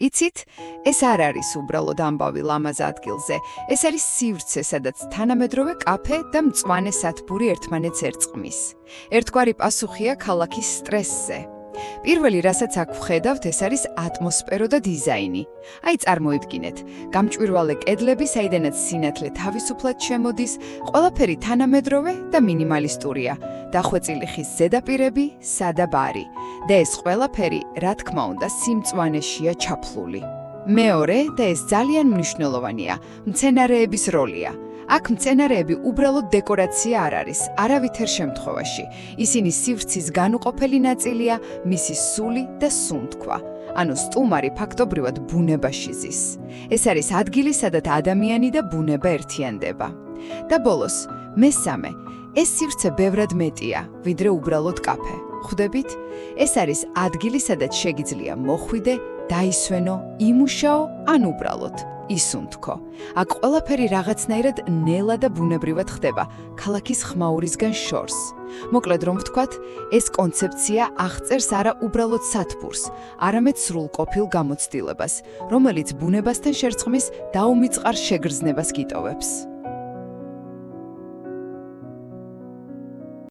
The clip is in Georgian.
იცით, ეს არ არის უბრალოდ ამბავი ლამაზ ადგილზე, ეს არის სივრცე, სადაც თანამედროვე კაფე და მწვანე სათბური ერთმანეთს ერწყმის. ერთგვარი პასუხია ქალაქის სტრესზე. პირველი, რასაც აქ ვხედავთ, ეს არის ატმოსფერო და დიზაინი. აი წარმოიდგინეთ, გამჭვირვალე კედლები, საიდანაც სინათლე თავისუფლად შემოდის, ყველაფერი თანამედროვე და მინიმალისტურია. დახვეწილი ხის ზედაპირები, სადა ბარი. და ეს ყველაფერი, რა თქმა უნდა, სიმწვანეშია ჩაფლული. მეორე, და ეს ძალიან მნიშვნელოვანია, მცენარეების როლია. აქ მცენარეები უბრალოდ დეკორაცია არ არის, არავითარ შემთხვევაში. ისინი სივრცის განუყოფელი ნაწილია, მისი სული და სუნთქვა. ანუ სტუმარი ფაქტობრივად ბუნებაში ზის. ეს არის ადგილი, სადაც ადამიანი და ბუნება ერთიანდება. და ბოლოს, მესამე, ეს სივრცე ბევრად მეტია, ვიდრე უბრალოდ კაფე. ხვდებით? ეს არის ადგილი, სადაც შეგიძლია მოხვიდე, დაისვენო, იმუშაო, ან უბრალოდ ისუნთქო. აქ ყველაფერი რაღაცნაირად ნელა და ბუნებრივად ხდება, ქალაქის ხმაურისგან შორს. მოკლედ რომ ვთქვათ, ეს კონცეფცია აღწერს არა უბრალოდ სათბურს, არამედ სრულყოფილ გამოცდილებას, რომელიც ბუნებასთან შერწყმის დაუმიწყარ შეგრძნებას გიტოვებს.